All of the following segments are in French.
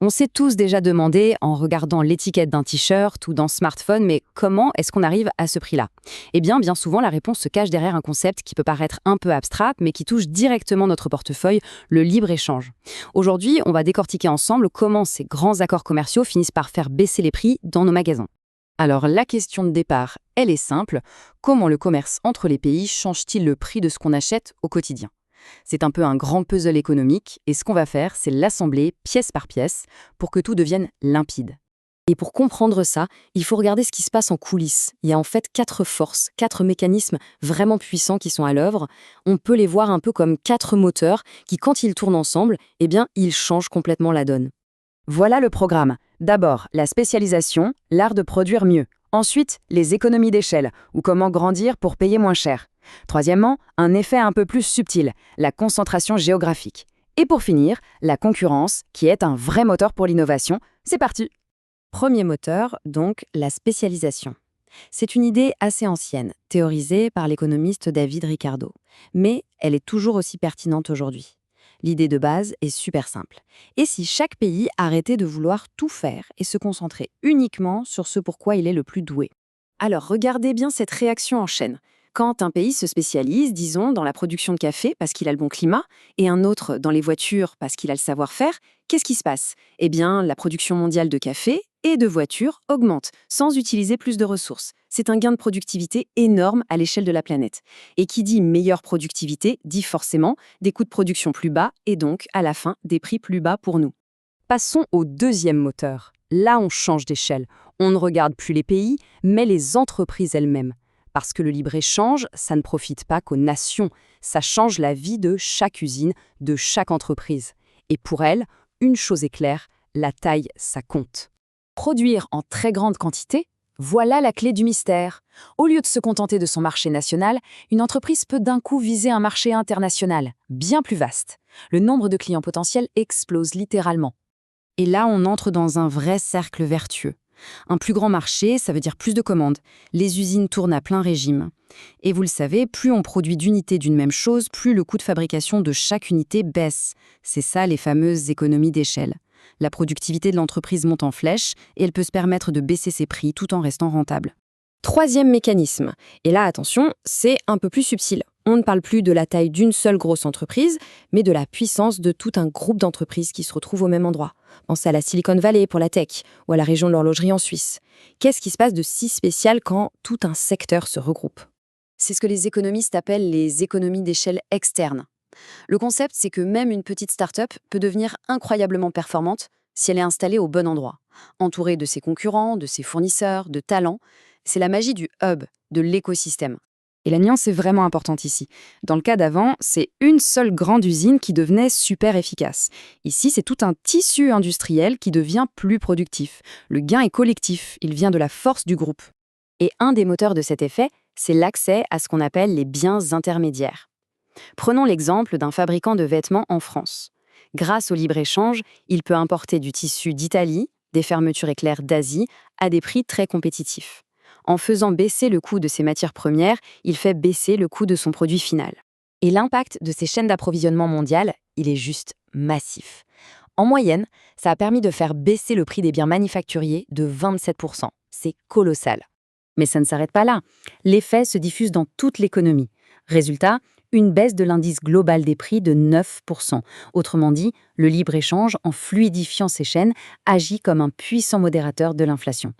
On s'est tous déjà demandé, en regardant l'étiquette d'un t-shirt ou d'un smartphone, mais comment est-ce qu'on arrive à ce prix-là? Eh bien souvent, la réponse se cache derrière un concept qui peut paraître un peu abstrait, mais qui touche directement notre portefeuille, le libre-échange. Aujourd'hui, on va décortiquer ensemble comment ces grands accords commerciaux finissent par faire baisser les prix dans nos magasins. Alors, la question de départ, elle est simple. Comment le commerce entre les pays change-t-il le prix de ce qu'on achète au quotidien? C'est un peu un grand puzzle économique et ce qu'on va faire, c'est l'assembler pièce par pièce pour que tout devienne limpide. Et pour comprendre ça, il faut regarder ce qui se passe en coulisses. Il y a en fait 4 forces, 4 mécanismes vraiment puissants qui sont à l'œuvre. On peut les voir un peu comme 4 moteurs qui, quand ils tournent ensemble, ils changent complètement la donne. Voilà le programme. D'abord, la spécialisation, l'art de produire mieux. Ensuite, les économies d'échelle, ou comment grandir pour payer moins cher. Troisièmement, un effet un peu plus subtil, la concentration géographique. Et pour finir, la concurrence, qui est un vrai moteur pour l'innovation. C'est parti! Premier moteur, donc la spécialisation. C'est une idée assez ancienne, théorisée par l'économiste David Ricardo. Mais elle est toujours aussi pertinente aujourd'hui. L'idée de base est super simple. Et si chaque pays arrêtait de vouloir tout faire et se concentrait uniquement sur ce pour quoi il est le plus doué? Alors regardez bien cette réaction en chaîne. Quand un pays se spécialise, disons, dans la production de café parce qu'il a le bon climat, et un autre dans les voitures parce qu'il a le savoir-faire, qu'est-ce qui se passe? Eh bien, la production mondiale de café et de voitures augmente, sans utiliser plus de ressources. C'est un gain de productivité énorme à l'échelle de la planète. Et qui dit meilleure productivité dit forcément des coûts de production plus bas et donc, à la fin, des prix plus bas pour nous. Passons au deuxième moteur. Là, on change d'échelle. On ne regarde plus les pays, mais les entreprises elles-mêmes. Parce que le libre-échange, ça ne profite pas qu'aux nations, ça change la vie de chaque usine, de chaque entreprise. Et pour elles, une chose est claire, la taille, ça compte. Produire en très grande quantité, voilà la clé du mystère. Au lieu de se contenter de son marché national, une entreprise peut d'un coup viser un marché international, bien plus vaste. Le nombre de clients potentiels explose littéralement. Et là, on entre dans un vrai cercle vertueux. Un plus grand marché, ça veut dire plus de commandes. Les usines tournent à plein régime. Et vous le savez, plus on produit d'unités d'une même chose, plus le coût de fabrication de chaque unité baisse. C'est ça les fameuses économies d'échelle. La productivité de l'entreprise monte en flèche et elle peut se permettre de baisser ses prix tout en restant rentable. Troisième mécanisme, et là attention, c'est un peu plus subtil. On ne parle plus de la taille d'une seule grosse entreprise, mais de la puissance de tout un groupe d'entreprises qui se retrouvent au même endroit. Pensez à la Silicon Valley pour la tech, ou à la région de l'horlogerie en Suisse. Qu'est-ce qui se passe de si spécial quand tout un secteur se regroupe? C'est ce que les économistes appellent les économies d'échelle externes. Le concept, c'est que même une petite start-up peut devenir incroyablement performante si elle est installée au bon endroit, entourée de ses concurrents, de ses fournisseurs, de talents. C'est la magie du hub, de l'écosystème. Et la nuance est vraiment importante ici. Dans le cas d'avant, c'est une seule grande usine qui devenait super efficace. Ici, c'est tout un tissu industriel qui devient plus productif. Le gain est collectif, il vient de la force du groupe. Et un des moteurs de cet effet, c'est l'accès à ce qu'on appelle les biens intermédiaires. Prenons l'exemple d'un fabricant de vêtements en France. Grâce au libre-échange, il peut importer du tissu d'Italie, des fermetures éclairs d'Asie, à des prix très compétitifs. En faisant baisser le coût de ses matières premières, il fait baisser le coût de son produit final. Et l'impact de ces chaînes d'approvisionnement mondiales, il est juste massif. En moyenne, ça a permis de faire baisser le prix des biens manufacturiers de 27%. C'est colossal. Mais ça ne s'arrête pas là. L'effet se diffuse dans toute l'économie. Résultat, une baisse de l'indice global des prix de 9%. Autrement dit, le libre-échange, en fluidifiant ces chaînes, agit comme un puissant modérateur de l'inflation.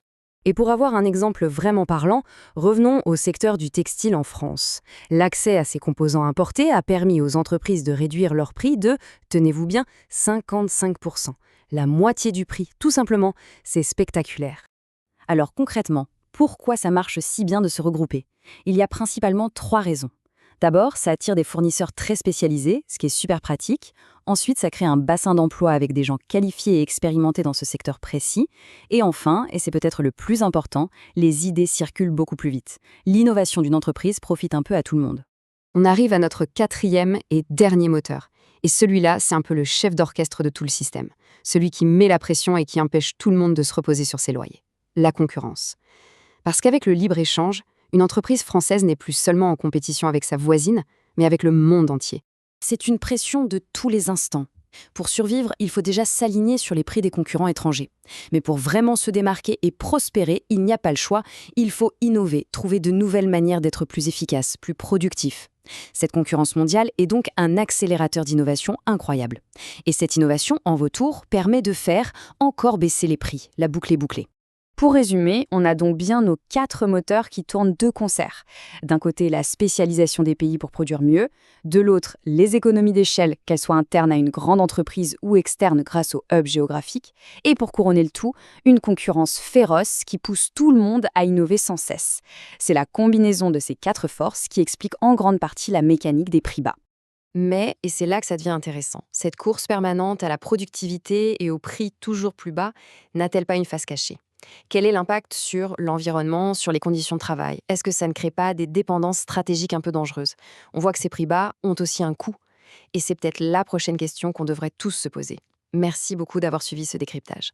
Et pour avoir un exemple vraiment parlant, revenons au secteur du textile en France. L'accès à ces composants importés a permis aux entreprises de réduire leur prix de, tenez-vous bien, 55%. La moitié du prix, tout simplement. C'est spectaculaire. Alors concrètement, pourquoi ça marche si bien de se regrouper? Il y a principalement 3 raisons. D'abord, ça attire des fournisseurs très spécialisés, ce qui est super pratique. Ensuite, ça crée un bassin d'emploi avec des gens qualifiés et expérimentés dans ce secteur précis. Et enfin, et c'est peut-être le plus important, les idées circulent beaucoup plus vite. L'innovation d'une entreprise profite un peu à tout le monde. On arrive à notre 4e et dernier moteur. Et celui-là, c'est un peu le chef d'orchestre de tout le système. Celui qui met la pression et qui empêche tout le monde de se reposer sur ses lauriers. La concurrence. Parce qu'avec le libre-échange, une entreprise française n'est plus seulement en compétition avec sa voisine, mais avec le monde entier. C'est une pression de tous les instants. Pour survivre, il faut déjà s'aligner sur les prix des concurrents étrangers. Mais pour vraiment se démarquer et prospérer, il n'y a pas le choix, il faut innover, trouver de nouvelles manières d'être plus efficace, plus productif. Cette concurrence mondiale est donc un accélérateur d'innovation incroyable. Et cette innovation, en retour, permet de faire encore baisser les prix, la boucle est bouclée. Pour résumer, on a donc bien nos 4 moteurs qui tournent de concert. D'un côté, la spécialisation des pays pour produire mieux, de l'autre, les économies d'échelle, qu'elles soient internes à une grande entreprise ou externes grâce au hub géographique, et pour couronner le tout, une concurrence féroce qui pousse tout le monde à innover sans cesse. C'est la combinaison de ces 4 forces qui explique en grande partie la mécanique des prix bas. Mais, et c'est là que ça devient intéressant, cette course permanente à la productivité et au prix toujours plus bas n'a-t-elle pas une face cachée? Quel est l'impact sur l'environnement, sur les conditions de travail? Est-ce que ça ne crée pas des dépendances stratégiques un peu dangereuses? On voit que ces prix bas ont aussi un coût. Et c'est peut-être la prochaine question qu'on devrait tous se poser. Merci beaucoup d'avoir suivi ce décryptage.